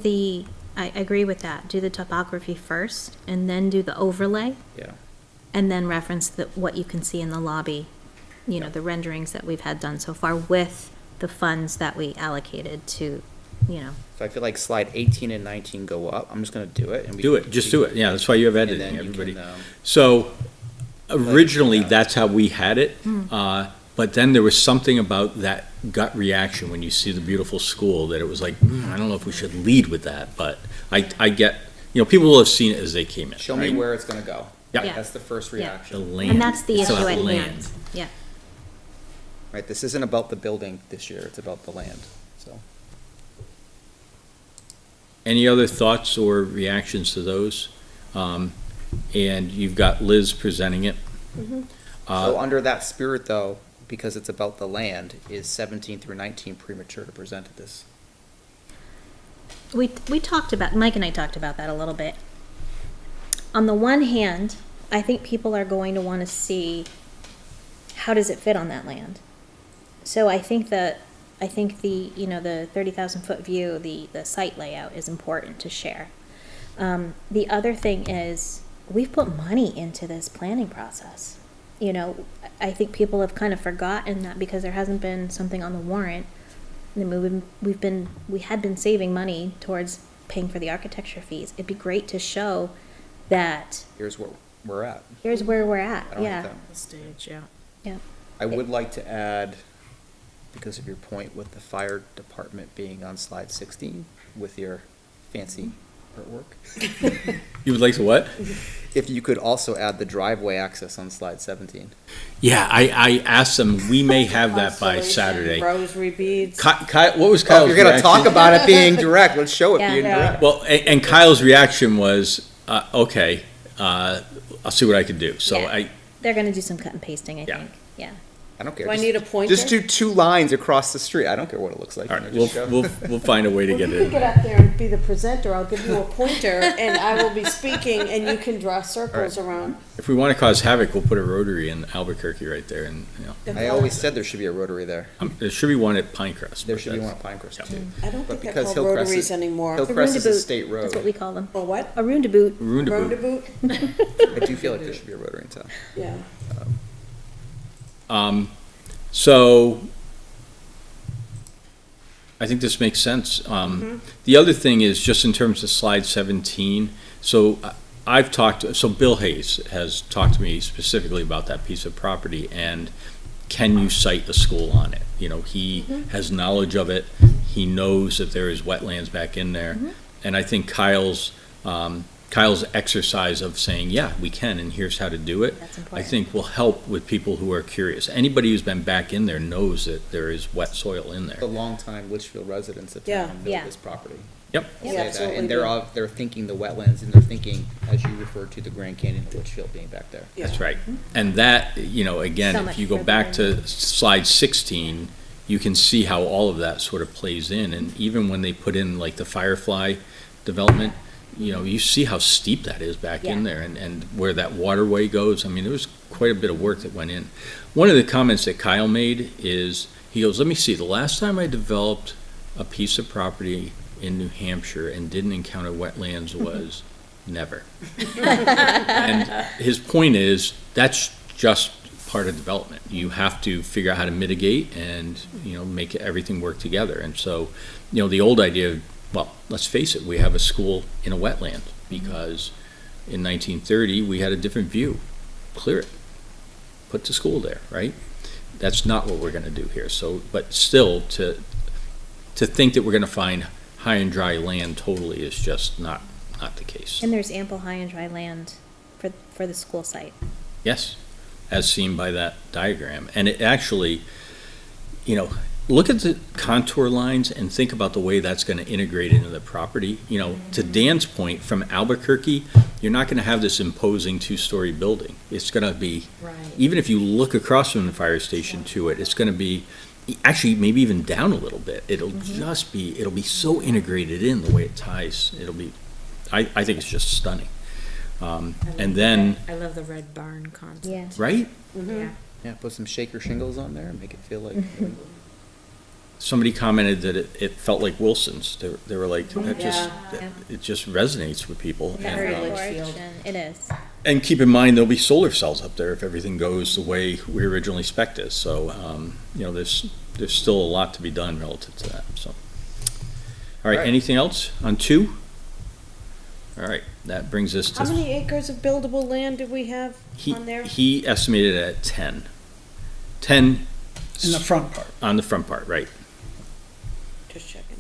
S7: I agree with that, do the topography first and then do the overlay
S3: yeah.
S7: and then reference what you can see in the lobby, the renderings that we've had done so far with the funds that we allocated to,
S3: So I feel like slide 18 and 19 go up. I'm just gonna do it and we
S2: Do it, just do it. Yeah, that's why you have
S3: And
S2: editing,
S3: then you
S2: everybody.
S3: can,
S2: So originally,
S3: yeah.
S2: that's how we had it. But then there was something about that gut reaction when you see the beautiful school that it was like, I don't know if we should lead with that, but I get, people will have seen it as they came in.
S3: show me
S2: right?
S3: where it's gonna go.
S2: Yeah.
S7: Yeah.
S3: That's the first
S7: Yeah.
S2: The
S3: reaction.
S2: land.
S7: and that's the
S2: It's
S7: issue
S2: about
S7: at
S2: land.
S7: hand. Yeah.
S3: Right, this isn't about the building this year, it's about the land, so.
S2: Any other thoughts or reactions to those? And you've got Liz presenting it.
S3: So under that spirit though, because it's about the land, is 17 through 19 premature to present at this?
S7: We talked about, Mike and I talked about that a little bit. On the one hand, I think people are going to want to see how does it fit on that land. So I think the 30,000 foot view, the site layout is important to share. The other thing is we've put money into this planning process. You know, I think people have kind of forgotten that because there hasn't been something on the warrant. And then we had been saving money towards paying for the architecture fees. It'd be great to show that
S3: Here's where we're at.
S7: here's where we're at.
S3: I don't
S7: Yeah.
S3: like that.
S4: Stage, yeah.
S7: Yeah.
S3: I would like to add, because of your point with the fire department being on slide 16 with your fancy artwork,
S2: You would like to what?
S3: if you could also add the driveway access on slide 17.
S2: Yeah, I asked them, we may have that by
S1: Constellation,
S2: Saturday.
S1: Rosary beads.
S2: Kyle, what was
S3: Oh,
S2: Kyle's
S3: if you're gonna talk
S2: reaction?
S3: about it being direct, let's show it
S7: Yeah.
S3: being
S1: Yeah.
S3: direct.
S2: Well, and Kyle's reaction was, okay, I'll see what I can do. So
S7: Yeah. They're gonna do some cut and pasting, I
S2: Yeah.
S7: think. Yeah.
S3: I don't care.
S1: Do I
S3: Just-
S1: need a pointer?
S3: Just do 2 lines across the street. I don't care what it looks like.
S2: all
S3: You
S2: right,
S3: know, just show-
S2: we'll find a way to
S1: Well,
S2: get
S1: you
S2: it.
S1: can get up there and be the presenter. I'll give you a pointer and I will be speaking and you can draw circles around.
S2: If we want to cause havoc, we'll put a rotary in Albuquerque right there, and
S3: I always said there should be a rotary there.
S2: there should be one at Pinecrest.
S3: There
S2: but
S3: should be one
S2: that's-
S3: at Pinecrest
S2: Yeah.
S3: too.
S1: I don't
S3: But
S1: think they're
S3: because
S1: called
S3: Hillcrest
S1: rotaries
S3: is-
S1: anymore.
S3: Hillcrest is a
S7: roundabout.
S3: state road.
S7: That's what we call them.
S1: A what?
S7: A roundabout.
S2: Roundabout.
S1: Roundabout?
S3: I do feel like there should be a rotary in town.
S1: Yeah.
S2: So I think this makes sense. The other thing is just in terms of slide 17. So so Bill Hayes has talked to me specifically about that piece of property and can you site a school on it? You know, he has knowledge of it. He knows that there is wetlands back in there. And I think Kyle's exercise of saying, yeah, we can, and here's how to do it,
S7: That's
S2: I
S7: important.
S2: think will help with people who are curious. Anybody who's been back in there knows that there is wet soil in there.
S3: The longtime Litchfield residents of
S1: Yeah.
S3: town know
S7: Yeah.
S3: this property.
S2: Yep.
S3: I'll
S1: Yeah,
S3: say that.
S1: absolutely
S3: And
S1: do.
S3: they're thinking the wetlands, and they're thinking, as you referred to, the Grand Canyon of Litchfield being back there.
S2: That's right. And that, you know, again,
S7: So
S2: if
S7: much
S2: you go
S7: further
S2: back
S7: in.
S2: to slide 16, you can see how all of that sort of plays in. And even when they put in like the Firefly development, you know, you see how steep that is back in
S7: Yeah.
S2: there and where that waterway goes. I mean, there was quite a bit of work that went in. One of the comments that Kyle made is, he goes, let me see, the last time I developed a piece of property in New Hampshire and didn't encounter wetlands was never. And his point is, that's just part of development. You have to figure out how to mitigate and, you know, make everything work together. And so, you know, the old idea of, well, let's face it, we have a school in a wetland because in 1930, we had a different view. Clear it. Put the school there, right? That's not what we're gonna do here. So, but still, to think that we're gonna find high and dry land totally is just not the case.
S7: And there's ample high and dry land for the school site.
S2: Yes, as seen by that diagram. And it actually, you know, look at the contour lines and think about the way that's going to integrate into the property. You know, to Dan's point, from Albuquerque, you're not going to have this imposing two-story building. It's going to be, even if you look across from the fire station to it, it's going to be, actually, maybe even down a little bit. It'll just be, it'll be so integrated in the way it ties. It'll be, I think it's just stunning. And then,
S4: I love the red barn concept.
S7: Yeah.
S2: right?
S4: Yeah.
S3: Yeah, put some shaker shingles on there and make it feel like.
S2: Somebody commented that it felt like Wilson's. They were like, that just,
S1: Yeah.
S2: it just resonates with people.
S1: Very
S2: And,
S1: Litchfield.
S7: It is.
S2: and keep in mind, there'll be solar cells up there if everything goes the way we originally expected. So, you know, there's still a lot to be done relative to that, so. All right,
S3: Right.
S2: anything else on 2? All right, that brings us
S1: How
S2: to,
S1: many acres of buildable land do we have on there?
S2: he estimated it at 10. 10
S6: In the front part.
S2: on the front part, right.
S1: Just checking.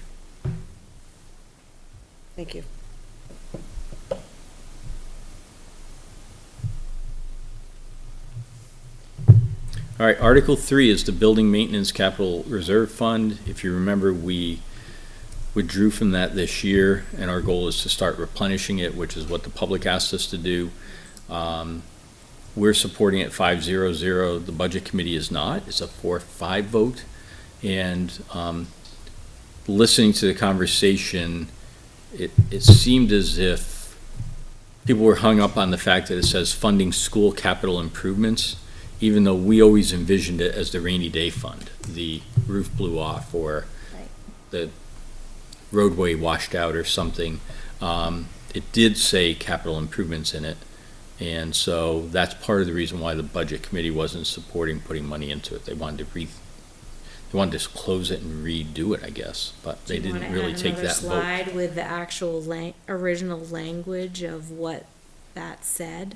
S1: Thank you.
S2: All right, Article 3 is the Building Maintenance Capital Reserve Fund. If you remember, we withdrew from that this year, and our goal is to start replenishing it, which is what the public asked us to do. We're supporting it 5-0-0. The Budget Committee is not. It's a 4-5 vote. And listening to the conversation, it seemed as if people were hung up on the fact that it says funding school capital improvements, even though we always envisioned it as the rainy day fund. The roof blew off or
S7: Right.
S2: the roadway washed out or something. It did say capital improvements in it. And so that's part of the reason why the budget committee wasn't supporting putting money into it. They wanted to just close it and redo it, I guess, but they
S4: Do you
S2: didn't
S4: wanna
S2: really
S4: add
S2: take
S4: another
S2: that vote.
S4: slide with the actual original language of what that said?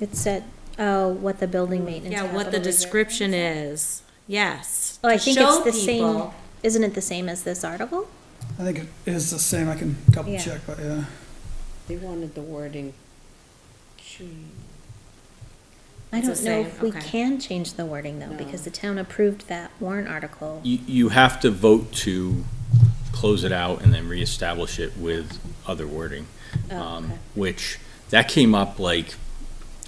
S7: It said, oh, what the building maintenance.
S4: Yeah, what the
S7: capital reserve
S4: description
S7: is.
S4: is. Yes.
S7: Oh, I
S4: to
S7: think
S4: show
S7: it's the same,
S4: people-
S7: isn't it the same as this article?
S6: I think it is the same, I can double
S7: Yeah.
S6: check, but yeah.
S1: They wanted the wording changed.
S7: I
S4: It's the
S7: don't know
S4: same,
S7: if we
S4: okay.
S7: can change the wording though, because the town approved that warrant article.
S2: You have to vote to close it out and then reestablish it with other wording.
S7: Oh, okay.
S2: Which, that came up like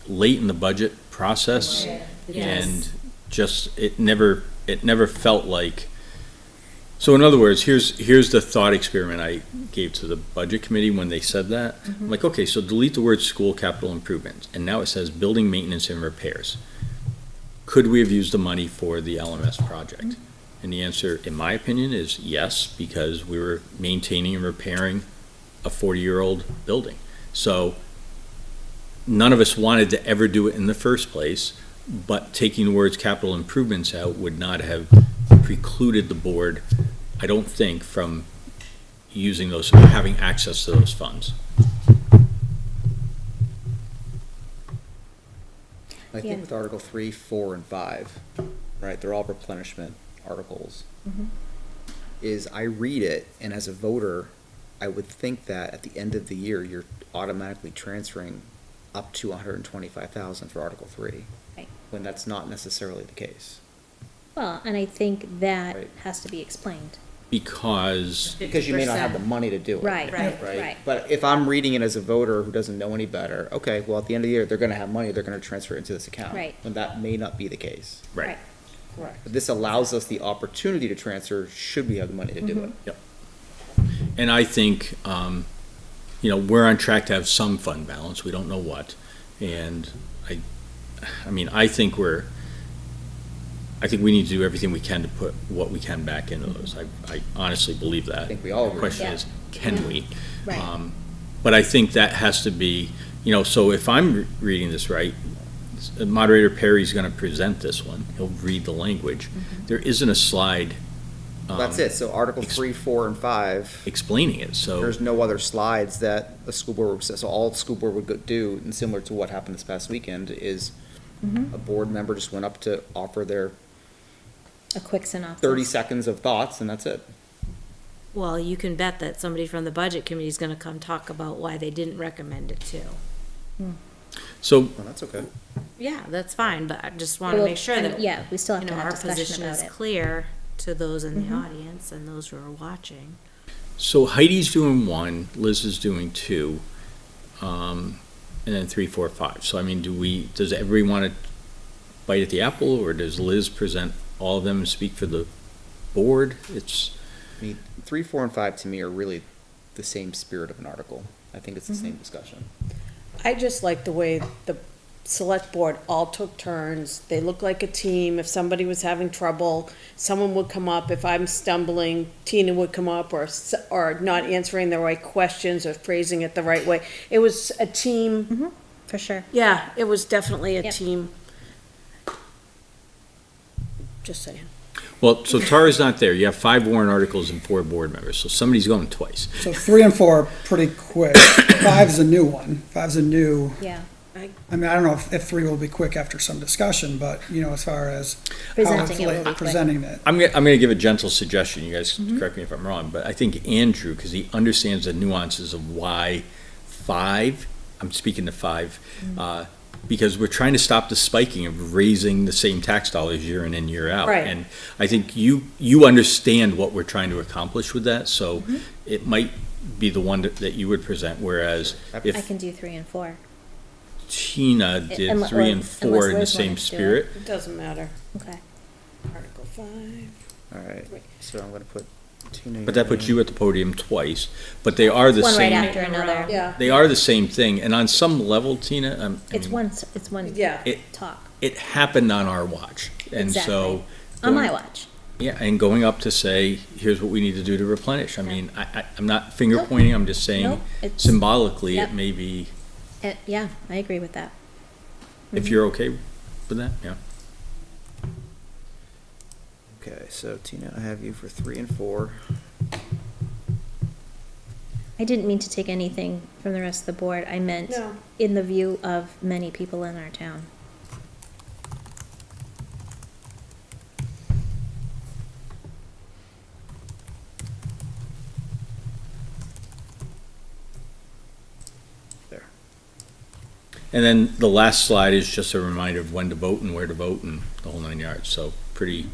S2: late in the budget process. And just, it never felt like, so in other words, here's the thought experiment I gave to the budget committee when they said that. I'm like, okay, so delete the word school capital improvements, and now it says building maintenance and repairs. Could we have used the money for the LMS project? And the answer, in my opinion, is yes, because we were maintaining and repairing a 40-year-old building. So none of us wanted to ever do it in the first place, but taking the words capital improvements out would not have precluded the board, I don't think, from using those, having access to those funds.
S3: I
S7: Yeah.
S3: think with Article 3, 4, and 5, right, they're all replenishment articles. Is I read it, and as a voter, I would think that at the end of the year, you're automatically transferring up to 125,000 for Article 3.
S7: Right.
S3: When that's not necessarily the case.
S7: Well, and I think that
S3: Right.
S7: has to be explained.
S2: Because,
S3: Because you may not have the money to do it.
S7: Right,
S4: Right.
S7: right.
S3: But if I'm reading it as a voter who doesn't know any better, okay, well, at the end of the year, they're gonna have money, they're gonna transfer it into this account.
S7: Right.
S3: When that may not be the case.
S2: right,
S1: Correct.
S3: But this allows us the opportunity to transfer, should we have the money to do it.
S2: and I think, we're on track to have some fund balance, we don't know what. And I think we need to do everything we can to put what we can back into those. I honestly believe that.
S3: I think we all agree.
S2: The question
S7: Yeah.
S2: is, can we?
S7: Right.
S2: But I think that has to be, so if I'm reading this right, Moderator Perry's gonna present this one, he'll read the language. There isn't a slide.
S3: That's it, so Article 3, 4, and 5,
S2: Explaining it, so.
S3: there's no other slides that the school board would, so all the school board would do, and similar to what happened this past weekend, is a board member just went up to offer their
S7: A quick synopsis.
S3: 30 seconds of thoughts, and that's it.
S4: Well, you can bet that somebody from the budget committee is gonna come talk about why they didn't recommend it too.
S2: So,
S3: Well, that's okay.
S4: Yeah, that's fine, but I just wanna
S7: Well,
S4: make sure
S7: and
S4: that,
S7: yeah, we still have
S4: you
S7: to
S4: know,
S7: have
S4: our
S7: discussion
S4: position
S7: about
S4: is
S7: it.
S4: clear to those in the audience and those who are watching.
S2: so Heidi's doing 1, Liz is doing 2, and then 3, 4, 5. So does everybody want to bite at the apple, or does Liz present all of them and speak for the board? It's,
S3: I mean, 3, 4, and 5 to me are really the same spirit of an article. I think it's the same discussion.
S1: I just like the way the select board all took turns. They look like a team. If somebody was having trouble, someone would come up. If I'm stumbling, Tina would come up, or not answering the right questions or phrasing it the right way. It was a team.
S7: For sure.
S1: Yeah, it was definitely a
S7: Yep.
S1: team. Just saying.
S2: well, so Tara's not there. You have 5 warrant articles and 4 board members, so somebody's going twice.
S6: So 3 and 4 are pretty quick. 5's a new one. 5's a new,
S7: Yeah.
S6: I don't know if 3 will be quick after some discussion, but, as far as how
S7: Presenting it will be quick.
S6: presenting it.
S2: I'm gonna give a gentle suggestion, you guys correct me if I'm wrong, but I think Andrew, because he understands the nuances of why 5, I'm speaking to 5, because we're trying to stop the spiking of raising the same tax dollars year in and year out.
S1: Right.
S2: And I think you understand what we're trying to accomplish with that, so it might be the one that you would present, whereas
S7: I
S2: if
S7: can do 3 and 4.
S2: Tina did
S7: Unless-
S2: 3 and
S7: unless
S2: 4 in the
S7: Liz
S2: same
S7: wanted to do it.
S2: spirit,
S1: It doesn't matter.
S7: Okay.
S1: Article 5.
S3: All right, so I'm gonna put Tina.
S2: but that puts you at the podium twice, but they are the
S7: One right
S2: same.
S7: after another.
S1: Yeah.
S2: They are the same thing, and on some level, Tina,
S7: It's one
S1: Yeah.
S7: talk.
S2: it happened on our watch, and
S7: Exactly.
S2: so.
S7: On my
S2: going-
S7: watch.
S2: Yeah, and going up to say, here's what we need to do to replenish. I'm not finger
S7: Nope.
S2: pointing, I'm just saying
S7: Nope, it's-
S2: symbolically,
S7: Yep.
S2: it may be
S7: Yeah, I agree with that.
S2: If you're okay with that, yeah.
S3: Okay, so Tina, I have you for 3 and 4.
S7: I didn't mean to take anything from the rest of the board. I meant
S1: No.
S7: in the view of many people in our town.
S3: There.
S2: And then the last slide is just a reminder of when to vote and where to vote and the whole 9 yards, so pretty.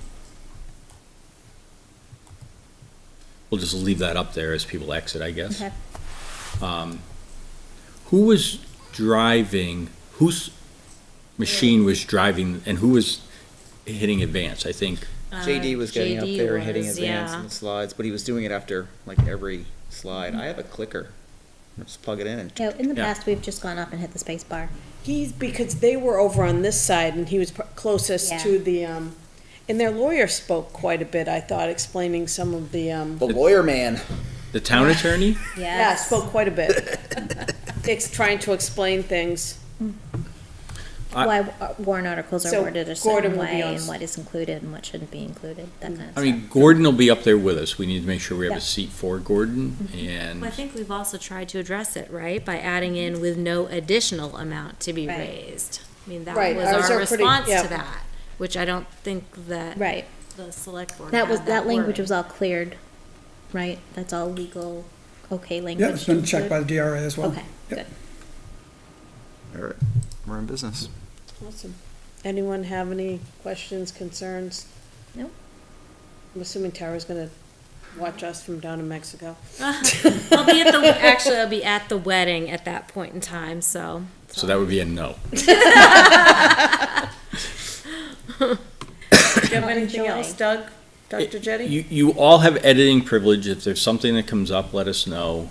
S2: We'll just leave that up there as people exit, I guess.
S7: Okay.
S2: Who was driving, whose machine was driving, and who was hitting advance? I think,
S3: JD was getting up
S4: JD
S3: there and hitting
S4: was,
S3: advance
S4: yeah.
S3: in the slides, but he was doing it after like every slide. I have a clicker. Just plug it in and
S7: Yeah, in the
S2: Yeah.
S7: past, we've just gone up and hit the space bar.
S1: Because they were over on this side and he was closest
S7: Yeah.
S1: to the, and their lawyer spoke quite a bit, I thought, explaining some of the,
S3: the lawyer man.
S2: the town attorney?
S1: yeah, spoke quite a bit. Trying to explain things.
S2: I-
S7: Why warrant articles are
S1: So
S7: worded a
S1: Gordon
S7: certain
S1: will be
S7: way
S1: on
S7: and what is included and what shouldn't be included, that kind of
S2: I
S7: stuff.
S2: mean, Gordon will be up there with us. We need to make sure we have
S7: Yeah.
S2: a seat for Gordon,
S4: Well, I
S2: and
S4: think we've also tried to address it, right, by adding in with no additional amount to be
S7: Right.
S4: raised. I mean, that
S1: Right,
S4: was
S1: ours
S4: our
S1: are pretty-
S4: response
S1: yeah.
S4: to that, which I don't think that
S7: Right.
S4: the select board
S7: That was,
S4: had
S7: that language
S4: wording.
S7: was all cleared, right? That's all legal, okay language.
S6: Yeah, it's been checked by the DRA as well.
S7: Okay,
S6: Yep.
S7: good.
S3: All right, we're in business.
S1: Awesome. Anyone have any questions, concerns?
S7: Nope.
S1: I'm assuming Tara's gonna watch us from down in Mexico.
S4: I'll be at the, actually, I'll be at the wedding at that point in time, so.
S2: so that would be a no.
S1: Do you have anything
S7: Enjoy.
S1: else, Doug? Dr. Jettie?
S2: You all have editing privilege. If there's something that comes up, let us know.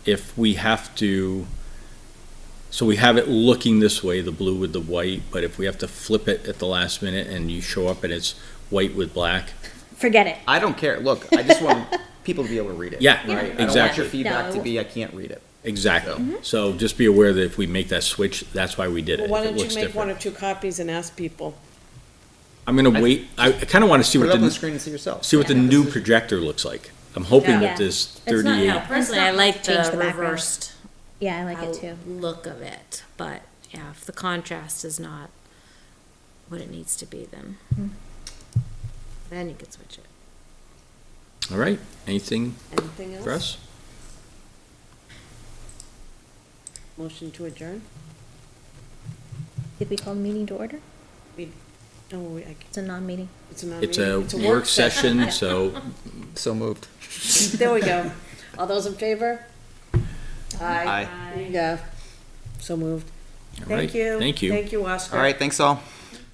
S2: If we have to, so we have it looking this way, the blue with the white, but if we have to flip it at the last minute and you show up and it's white with black,
S7: Forget it.
S3: I don't care. Look, I just want people to be able to read it.
S2: Yeah,
S3: right? I don't want
S2: exactly.
S3: your feedback to
S7: No.
S3: be, I can't read it.
S2: exactly. So just be aware that if we make that switch, that's why we did
S1: Well,
S2: it.
S1: why
S2: if it
S1: don't you
S2: looks
S1: make one or
S2: different.
S1: two copies and ask people?
S2: I'm gonna wait. I kind of want to see
S3: Put
S2: what
S3: it up on the
S2: the
S3: screen and see yourself.
S2: see what the new projector looks like. I'm hoping
S1: Yeah.
S2: that this
S7: It's not-
S2: 38.
S7: yeah.
S4: Personally, I
S7: It's not
S4: like
S7: hard to change
S4: the
S7: the background.
S4: reversed
S7: Yeah, I like it too.
S4: look of it, but yeah, if the contrast is not what it needs to be, then you could switch it.
S2: All right. Anything
S1: Anything else?
S2: for us?
S1: Motion to adjourn?
S7: Did we call the meeting to order?
S1: No,
S7: It's a non-meeting.
S1: it's a
S2: It's
S1: non-meeting.
S2: a work session, so
S3: So moved.
S1: There we go. All those in favor?
S3: Aye.
S1: There you go. So moved.
S2: all right.
S1: Thank you.
S2: Thank you.
S1: Thank you, Oscar.
S3: All right, thanks all.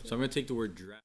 S2: So I'm gonna take the word draft.